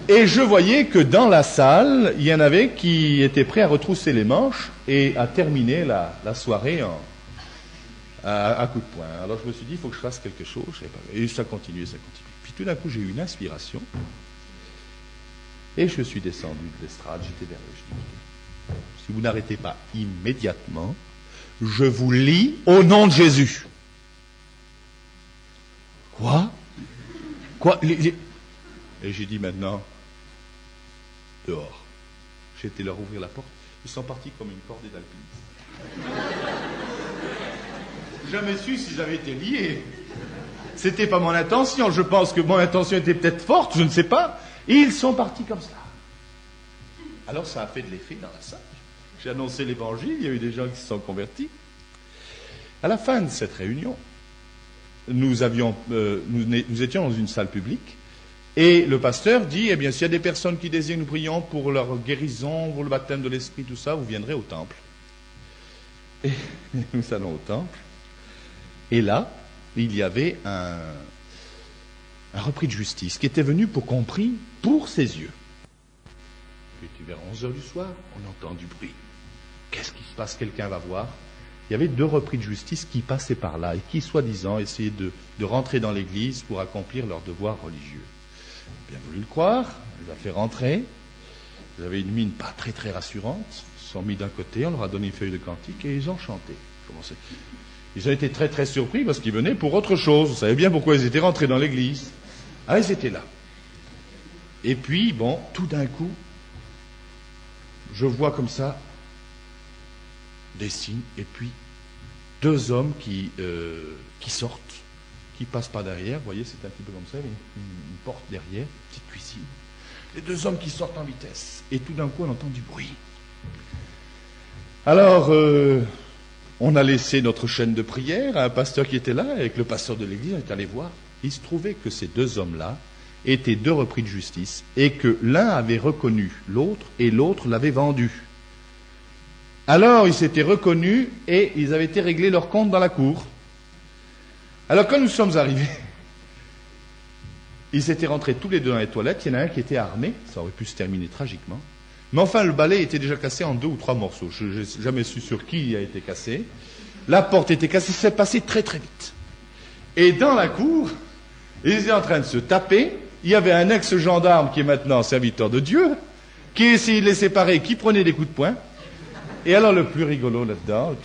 Et je voyais que dans la salle, il y en avait qui étaient prêts à retrousser les manches et à terminer la soirée à coup de poing. Alors je me suis dit, il faut que je fasse quelque chose. Et ça continuait. Puis tout d'un coup, j'ai eu une inspiration. Et je suis descendu de l'estrade, j'étais vers eux. Je dis, si vous n'arrêtez pas immédiatement, je vous lis au nom de Jésus. Quoi? Et j'ai dit maintenant, dehors. J'ai été leur ouvrir la porte. Ils sont partis comme une cordée d'alpinistes. Jamais su si j'avais été lié. C'était pas mon intention. Je pense que mon intention était peut-être forte, je ne sais pas. Et ils sont partis comme ça. Alors ça a fait de l'effet dans la salle. J'ai annoncé l'évangile, il y a eu des gens qui se sont convertis. À la fin de cette réunion, nous étions dans une salle publique. Et le pasteur dit, eh bien, s'il y a des personnes qui désirent, nous prions pour leur guérison, pour le baptême de l'esprit, tout ça, vous viendrez au temple. Et nous allons au temple. Et là, il y avait un repris de justice qui était venu pour qu'on prie pour ses yeux. Puis vers 11h du soir, on entend du bruit. Qu'est-ce qui se passe? Quelqu'un va voir. Il y avait 2 repris de justice qui passaient par là et qui, soi-disant, essayaient de rentrer dans l'église pour accomplir leurs devoirs religieux. Bien voulu le croire, on les a fait rentrer. Ils avaient une mine pas très très rassurante. Ils se sont mis d'un côté, on leur a donné une feuille de cantique et ils ont chanté. Ils ont été très très surpris parce qu'ils venaient pour autre chose. Vous savez bien pourquoi ils étaient rentrés dans l'église. Ah, ils étaient là. Et puis, bon, tout d'un coup, je vois comme ça des signes et puis 2 hommes qui sortent, qui passent par derrière. Vous voyez, c'est un petit peu comme ça, une porte derrière, une petite cuisine. Les 2 hommes qui sortent en vitesse. Et tout d'un coup, on entend du bruit. Alors, on a laissé notre chaîne de prière à un pasteur qui était là, avec le pasteur de l'église, on est allé voir. Il se trouvait que ces 2 hommes-là étaient 2 repris de justice et que l'un avait reconnu l'autre et l'autre l'avait vendu. Alors, ils s'étaient reconnus et ils avaient été régler leur compte dans la cour. Alors quand nous sommes arrivés, ils étaient rentrés tous les deux dans les toilettes, il y en a un qui était armé, ça aurait pu se terminer tragiquement, mais enfin le balai était déjà cassé en 2 ou 3 morceaux, je n'ai jamais su sur qui il a été cassé, la porte était cassée, c'est passé très très vite. Et dans la cour, ils étaient en train de se taper, il y avait un ex-gendarme qui est maintenant serviteur de Dieu, qui essayait de les séparer, qui prenait des coups de poing, et alors le plus rigolo là-dedans,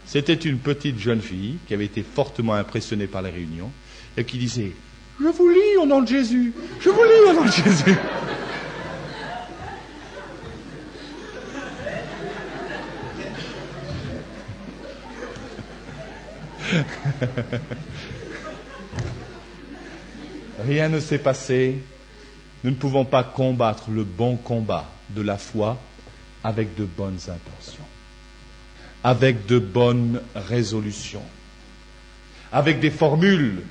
c'était une petite jeune fille qui avait été fortement impressionnée par les réunions et qui disait « Je vous lis au nom de Jésus, je vous lis au nom de Jésus ». Rien ne s'est passé. Nous ne pouvons pas combattre le bon combat de la foi avec de bonnes intentions, avec de bonnes résolutions, avec des formules,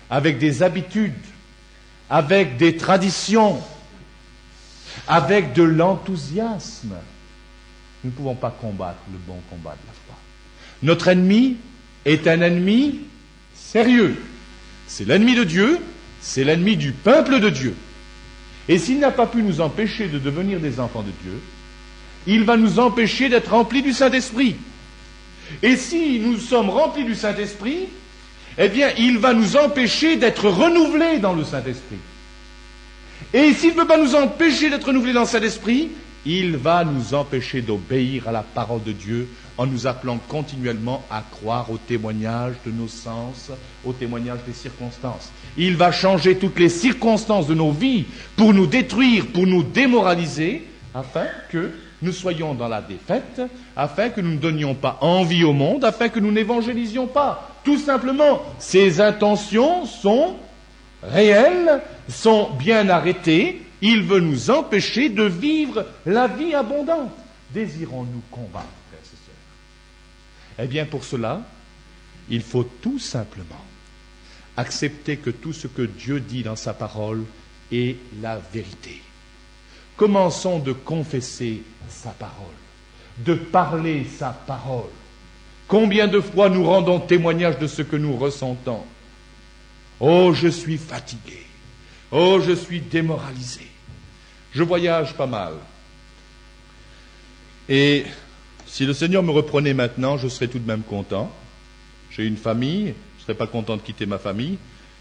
avec des habitudes, avec des traditions, avec de l'enthousiasme. Nous ne pouvons pas combattre le bon combat de la foi. Notre ennemi est un ennemi sérieux. C'est l'ennemi de Dieu, c'est l'ennemi du peuple de Dieu. Et s'il n'a pas pu nous empêcher de devenir des enfants de Dieu, il va nous empêcher d'être remplis du Saint-Esprit. Et si nous sommes remplis du Saint-Esprit, eh bien, il va nous empêcher d'être renouvelés dans le Saint-Esprit. Et s'il ne veut pas nous empêcher d'être renouvelés dans le Saint-Esprit, il va nous empêcher d'obéir à la parole de Dieu en nous appelant continuellement à croire au témoignage de nos sens, au témoignage des circonstances. Il va changer toutes les circonstances de nos vies pour nous détruire, pour nous démoraliser, afin que nous soyons dans la défaite, afin que nous ne donnions pas envie au monde, afin que nous n'évangélisions pas. Tout simplement, ces intentions sont réelles, sont bien arrêtées. Il veut nous empêcher de vivre la vie abondante. Désirons-nous combattre, frères et sœurs? Eh bien, pour cela, il faut tout simplement accepter que tout ce que Dieu dit dans sa parole est la vérité. Commençons de confesser sa parole, de parler sa parole. Combien de fois nous rendons témoignage de ce que nous ressentons? Oh, je suis fatigué. Oh, je suis démoralisé. Je voyage pas mal. Et si le Seigneur me reprenait maintenant, je serais tout de même content. J'ai une famille, je ne serais pas content de quitter ma famille.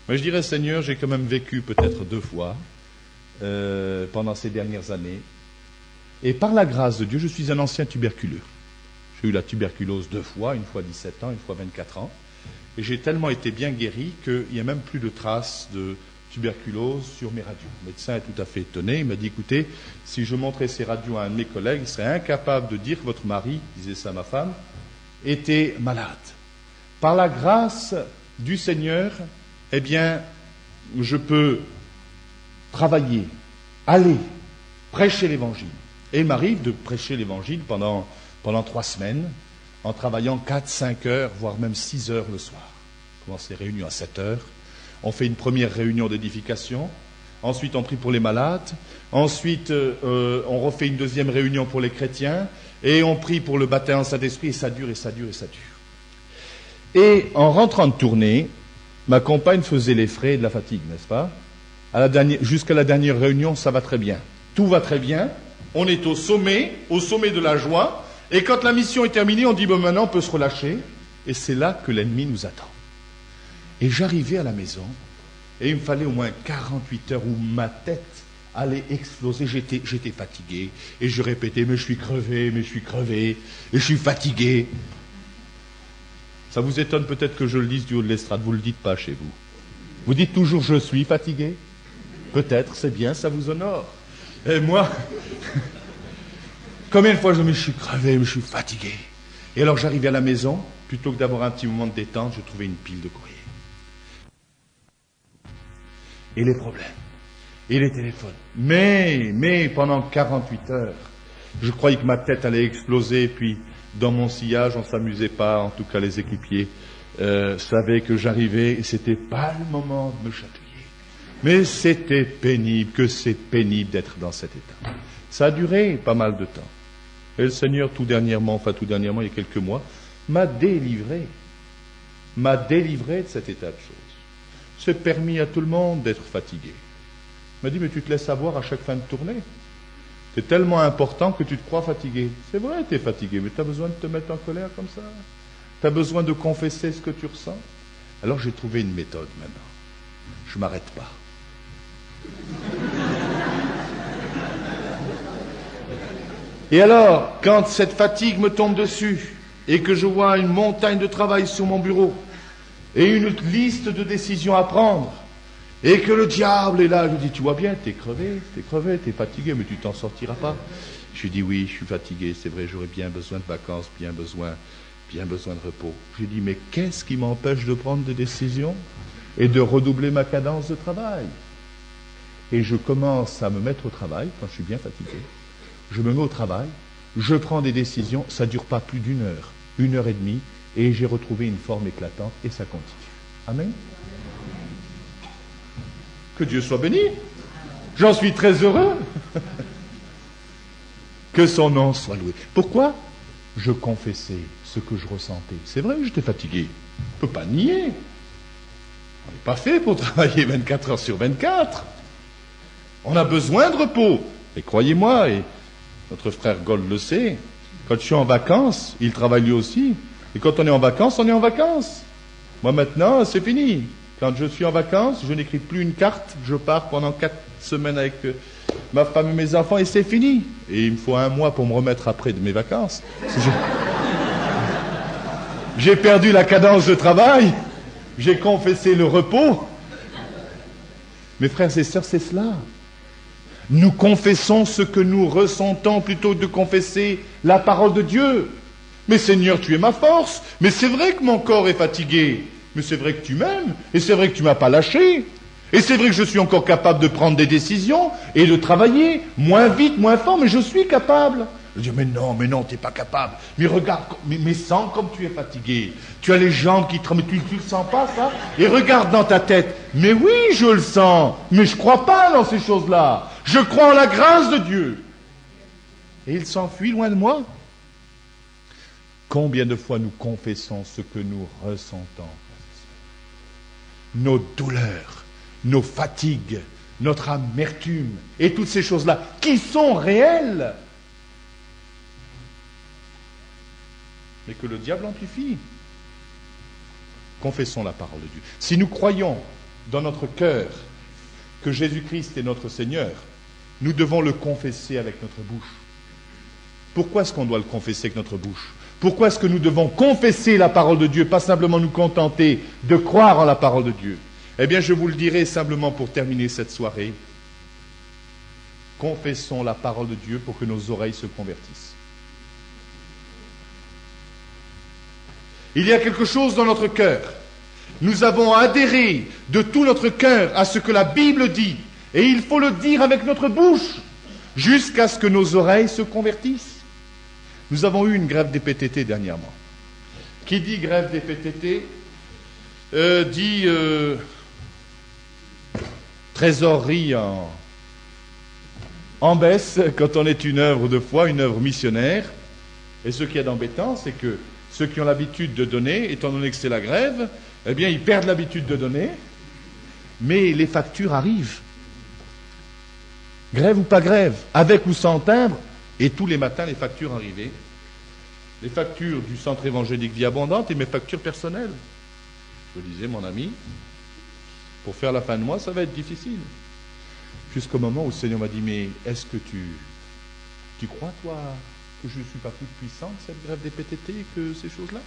Mais je dirais, Seigneur, j'ai quand même vécu peut-être 2 fois pendant ces dernières années. Et par la grâce de Dieu, je suis un ancien tuberculeux. J'ai eu la tuberculose 2 fois, une fois 17 ans, une fois 24 ans. Et j'ai tellement été bien guéri qu'il n'y a même plus de traces de tuberculose sur mes radios. Le médecin est tout à fait étonné. Il m'a dit, écoutez, si je montrais ces radios à un de mes collègues, il serait incapable de dire que votre mari, disait ça à ma femme, était malade. Par la grâce du Seigneur, eh bien, je peux travailler, aller, prêcher l'Évangile. Et il m'arrive de prêcher l'Évangile pendant 3 semaines, en travaillant 4-5 heures, voire même 6 heures le soir. On commence les réunions à 7 heures. On fait une première réunion d'édification. Ensuite, on prie pour les malades. Ensuite, on refait une deuxième réunion pour les chrétiens. Et on prie pour le baptême en Saint-Esprit. Et ça dure, et ça dure, et ça dure. Et en rentrant de tournée, ma compagne faisait les frais de la fatigue, n'est-ce pas? Jusqu'à la dernière réunion, ça va très bien. Tout va très bien. On est au sommet de la joie. Et quand la mission est terminée, on dit, bon, maintenant, on peut se relâcher. Et c'est là que l'ennemi nous attend. Et j'arrivais à la maison, et il me fallait au moins 48 heures où ma tête allait exploser. J'étais fatigué, et je répétais, mais je suis crevé, et je suis fatigué. Ça vous étonne peut-être que je le dise du haut de l'estrade, vous ne le dites pas chez vous. Vous dites toujours, je suis fatigué. Peut-être, c'est bien, ça vous honore. Et moi, combien de fois je me suis crevé, mais je suis fatigué. Et alors j'arrivais à la maison, plutôt que d'avoir un petit moment de détente, je trouvais une pile de courrier. Et les problèmes, et les téléphones. Mais pendant 48 heures, je croyais que ma tête allait exploser, puis dans mon sillage, on ne s'amusait pas, en tout cas les équipiers savaient que j'arrivais, et c'était pas le moment de me chatouiller. Mais c'était pénible, que c'est pénible d'être dans cet état. Ça a duré pas mal de temps. Et le Seigneur, tout dernièrement, il y a quelques mois, m'a délivré. m'a délivré de cet état de choses. C'est permis à tout le monde d'être fatigué. Il m'a dit, mais tu te laisses avoir à chaque fin de tournée. C'est tellement important que tu te crois fatigué. C'est vrai, tu es fatigué, mais tu as besoin de te mettre en colère comme ça. Tu as besoin de confesser ce que tu ressens. Alors j'ai trouvé une méthode maintenant. Je ne m'arrête pas. Et alors, quand cette fatigue me tombe dessus, et que je vois une montagne de travail sur mon bureau, et une liste de décisions à prendre, et que le diable est là, je lui dis, tu vois bien, t'es crevé, t'es fatigué, mais tu t'en sortiras pas. Je lui dis, oui, je suis fatigué, c'est vrai, j'aurais bien besoin de vacances, bien besoin de repos. Je lui dis, mais qu'est-ce qui m'empêche de prendre des décisions et de redoubler ma cadence de travail? Et je commence à me mettre au travail, quand je suis bien fatigué. Je me mets au travail, je prends des décisions, ça ne dure pas plus une heure et demie, et j'ai retrouvé une forme éclatante, et ça continue. Amen. Que Dieu soit béni. J'en suis très heureux. Que son nom soit loué. Pourquoi? Je confessais ce que je ressentais. C'est vrai que j'étais fatigué. On ne peut pas nier. On n'est pas fait pour travailler 24 heures sur 24. On a besoin de repos. Et croyez-moi, et notre frère Gold le sait, quand je suis en vacances, il travaille lui aussi. Et quand on est en vacances, on est en vacances. Moi maintenant, c'est fini. Quand je suis en vacances, je n'écris plus une carte. Je pars pendant 4 semaines avec ma femme et mes enfants et c'est fini. Et il me faut 1 mois pour me remettre après de mes vacances. J'ai perdu la cadence de travail. J'ai confessé le repos. Mes frères et sœurs, c'est cela. Nous confessons ce que nous ressentons plutôt que de confesser la parole de Dieu. Mais Seigneur, tu es ma force. Mais c'est vrai que mon corps est fatigué. Mais c'est vrai que tu m'aimes. Et c'est vrai que tu ne m'as pas lâché. Et c'est vrai que je suis encore capable de prendre des décisions et de travailler. Moins vite, moins fort, mais je suis capable. Je dis, mais non, tu n'es pas capable. Mais regarde, mais sens comme tu es fatigué. Tu as les jambes qui tremblent. Tu ne le sens pas, ça? Et regarde dans ta tête. Mais oui, je le sens. Mais je ne crois pas dans ces choses-là. Je crois en la grâce de Dieu. Et il s'enfuit loin de moi. Combien de fois nous confessons ce que nous ressentons? Nos douleurs, nos fatigues, notre amertume et toutes ces choses-là qui sont réelles, mais que le diable amplifie. Confessons la parole de Dieu. Si nous croyons dans notre cœur que Jésus-Christ est notre Seigneur, nous devons le confesser avec notre bouche. Pourquoi est-ce qu'on doit le confesser avec notre bouche? Pourquoi est-ce que nous devons confesser la parole de Dieu, pas simplement nous contenter de croire en la parole de Dieu? Eh bien, je vous le dirai simplement pour terminer cette soirée. Confessons la parole de Dieu pour que nos oreilles se convertissent. Il y a quelque chose dans notre cœur. Nous avons adhéré de tout notre cœur à ce que la Bible dit. Et il faut le dire avec notre bouche, jusqu'à ce que nos oreilles se convertissent. Nous avons eu une grève des PTT dernièrement. Qui dit grève des PTT dit trésorerie en baisse quand on est une œuvre de foi, une œuvre missionnaire. Et ce qui est embêtant, c'est que ceux qui ont l'habitude de donner, étant donné que c'est la grève, eh bien ils perdent l'habitude de donner, mais les factures arrivent. Grève ou pas grève, avec ou sans timbre, et tous les matins les factures arrivaient. Les factures du Centre évangélique Vie Abondante et mes factures personnelles. Je disais, mon ami, pour faire la fin de mois, ça va être difficile. Jusqu'au moment où le Seigneur m'a dit, mais est-ce que tu crois, toi, que je ne suis pas plus puissant que cette grève des PTT et que ces choses-là?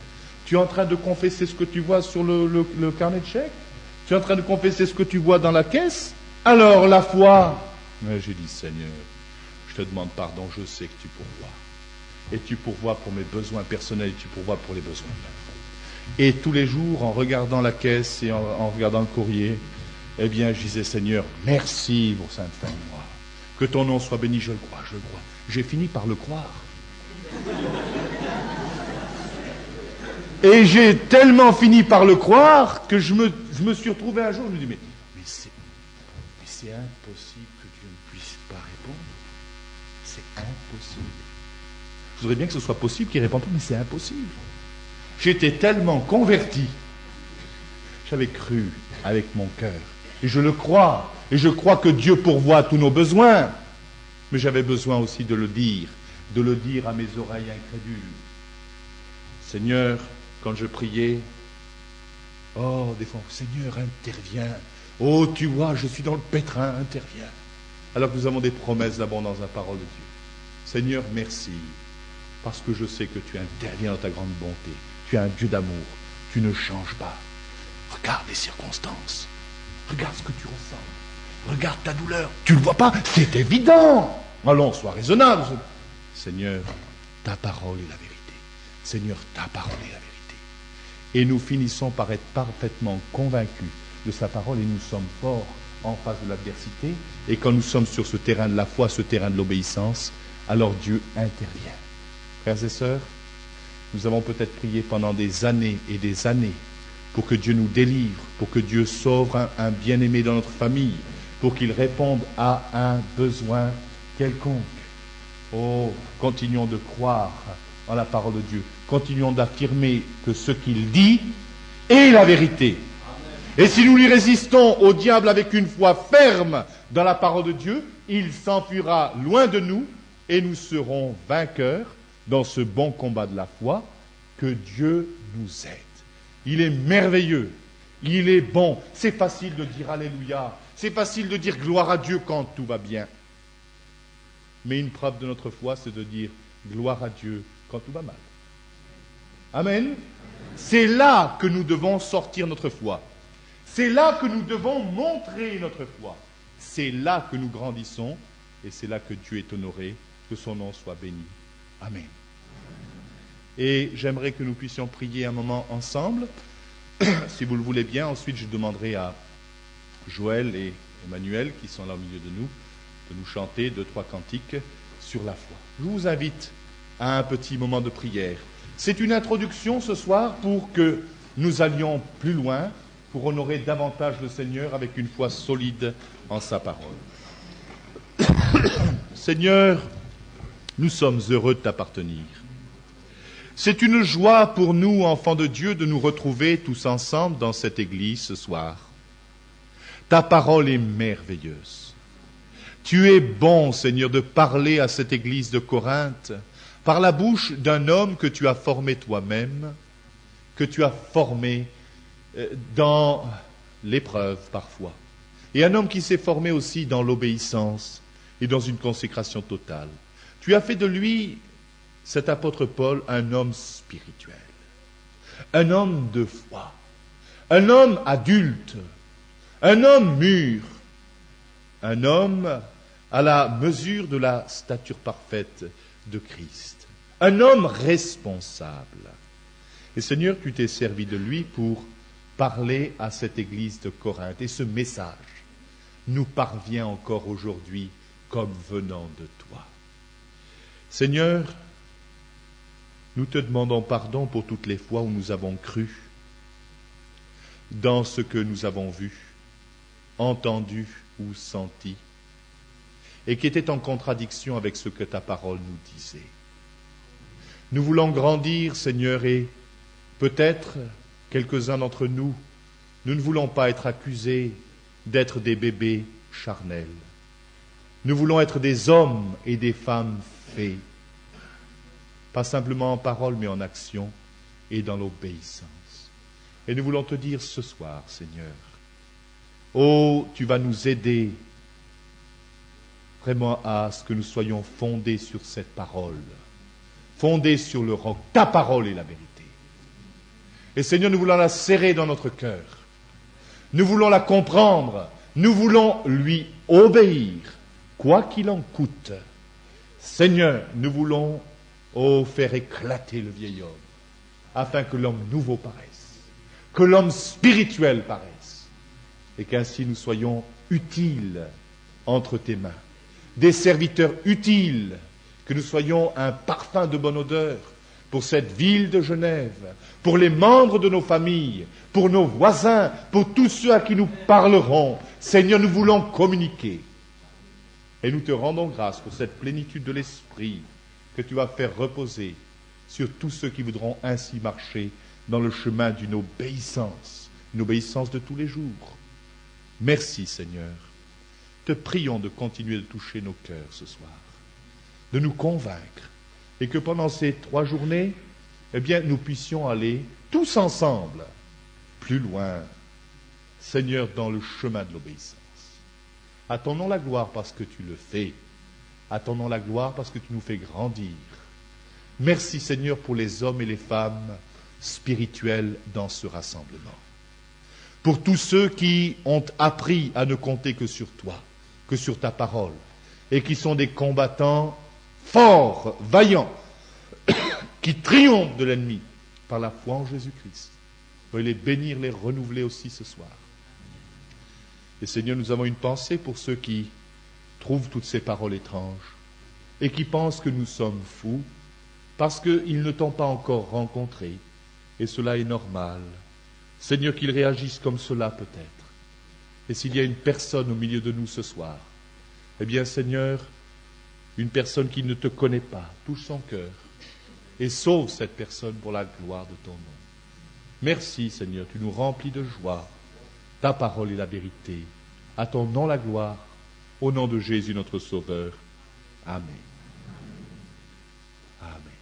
Tu es en train de confesser ce que tu vois sur le carnet de chèques? Tu es en train de confesser ce que tu vois dans la caisse? Alors, la foi. Mais j'ai dit, Seigneur, je te demande pardon, je sais que tu pourvois. Et tu pourvois pour mes besoins personnels, et tu pourvois pour les besoins de l'œuvre. Et tous les jours, en regardant la caisse et en regardant le courrier, eh bien, je disais, Seigneur, merci pour cette fin de mois. Que ton nom soit béni, je le crois, je le crois. J'ai fini par le croire. Et j'ai tellement fini par le croire que je me suis retrouvé un jour, je me dis, mais c'est impossible que Dieu ne puisse pas répondre. C'est impossible. Je voudrais bien que ce soit possible qu'il réponde pas, mais c'est impossible. J'étais tellement converti J'avais cru avec mon cœur. Et je le crois. Et je crois que Dieu pourvoit à tous nos besoins. Mais j'avais besoin aussi de le dire à mes oreilles incrédules. Seigneur, quand je priais, oh, des fois, Seigneur, interviens. Oh, tu vois, je suis dans le pétrin, interviens. Alors que nous avons des promesses d'abondance dans la parole de Dieu. Seigneur, merci, parce que je sais que tu interviens dans ta grande bonté. Tu es un Dieu d'amour. Tu ne changes pas. Regarde les circonstances. Regarde ce que tu ressens. Regarde ta douleur. Tu ne le vois pas? C'est évident. Allons, sois raisonnable. Seigneur, ta parole est la vérité. Seigneur, ta parole est la vérité. Et nous finissons par être parfaitement convaincus de sa parole et nous sommes forts en face de l'adversité. Et quand nous sommes sur ce terrain de la foi, ce terrain de l'obéissance, alors Dieu intervient. Frères et sœurs, nous avons peut-être prié pendant des années et des années pour que Dieu nous délivre, pour que Dieu sauve un bien-aimé dans notre famille, pour qu'il réponde à un besoin quelconque. Oh, continuons de croire en la parole de Dieu. Continuons d'affirmer que ce qu'il dit est la vérité. Et si nous lui résistons au diable avec une foi ferme dans la parole de Dieu, il s'enfuira loin de nous et nous serons vainqueurs dans ce bon combat de la foi. Que Dieu nous aide. Il est merveilleux, il est bon. C'est facile de dire Alléluia, c'est facile de dire gloire à Dieu quand tout va bien. Mais une preuve de notre foi, c'est de dire gloire à Dieu quand tout va mal. Amen. C'est là que nous devons sortir notre foi. C'est là que nous devons montrer notre foi. C'est là que nous grandissons et c'est là que Dieu est honoré, que son nom soit béni. Amen. Et j'aimerais que nous puissions prier un moment ensemble. Si vous le voulez bien, ensuite je demanderai à Joël et Emmanuel, qui sont là au milieu de nous chanter 2-3 cantiques sur la foi. Je vous invite à un petit moment de prière. C'est une introduction ce soir pour que nous allions plus loin, pour honorer davantage le Seigneur avec une foi solide en sa parole. Seigneur, nous sommes heureux de t'appartenir. C'est une joie pour nous, enfants de Dieu, de nous retrouver tous ensemble dans cette église ce soir. Ta parole est merveilleuse. Tu es bon, Seigneur, de parler à cette église de Corinthe par la bouche d'un homme que tu as formé toi-même, que tu as formé dans l'épreuve parfois. Et un homme qui s'est formé aussi dans l'obéissance et dans une consécration totale. Tu as fait de lui, cet apôtre Paul, un homme spirituel, un homme de foi, un homme adulte, un homme mûr, un homme à la mesure de la stature parfaite de Christ, un homme responsable. Et Seigneur, tu t'es servi de lui pour parler à cette église de Corinthe. Et ce message nous parvient encore aujourd'hui comme venant de toi. Seigneur, nous te demandons pardon pour toutes les fois où nous avons cru dans ce que nous avons vu, entendu ou senti, et qui était en contradiction avec ce que ta parole nous disait. Nous voulons grandir, Seigneur, et peut-être quelques-uns d'entre nous, nous ne voulons pas être accusés d'être des bébés charnels. Nous voulons être des hommes et des femmes faits, pas simplement en parole, mais en action et dans l'obéissance. Et nous voulons te dire ce soir, Seigneur, oh, tu vas nous aider vraiment à ce que nous soyons fondés sur cette parole, fondés sur le roc. Ta parole est la vérité. Et Seigneur, nous voulons la serrer dans notre cœur. Nous voulons la comprendre. Nous voulons lui obéir, quoi qu'il en coûte. Seigneur, nous voulons faire éclater le vieil homme, afin que l'homme nouveau paraisse, que l'homme spirituel paraisse, et qu'ainsi nous soyons utiles entre tes mains, des serviteurs utiles, que nous soyons un parfum de bonne odeur pour cette ville de Genève, pour les membres de nos familles, pour nos voisins, pour tous ceux à qui nous parlerons. Seigneur, nous voulons communiquer. Et nous te rendons grâce pour cette plénitude de l'Esprit que tu vas faire reposer sur tous ceux qui voudront ainsi marcher dans le chemin d'une obéissance une obéissance de tous les jours. Merci Seigneur. Te prions de continuer de toucher nos cœurs ce soir, de nous convaincre, et que pendant ces 3 journées, eh bien, nous puissions aller tous ensemble plus loin, Seigneur, dans le chemin de l'obéissance. À ton nom la gloire parce que tu le fais. À ton nom la gloire parce que tu nous fais grandir. Merci Seigneur pour les hommes et les femmes spirituels dans ce rassemblement. Pour tous ceux qui ont appris à ne compter que sur toi, que sur ta parole, et qui sont des combattants forts, vaillants, qui triomphent de l'ennemi par la foi en Jésus-Christ. Veuillez les bénir, les renouveler aussi ce soir. Et Seigneur, nous avons une pensée pour ceux qui trouvent toutes ces paroles étranges et qui pensent que nous sommes fous parce qu'ils ne t'ont pas encore rencontré. Et cela est normal. Seigneur, qu'ils réagissent comme cela peut-être. Et s'il y a une personne au milieu de nous ce soir, eh bien Seigneur, une personne qui ne te connaît pas, touche son cœur et sauve cette personne pour la gloire de ton nom. Merci Seigneur, tu nous remplis de joie. Ta parole est la vérité. À ton nom la gloire, au nom de Jésus notre Sauveur. Amen. Amen.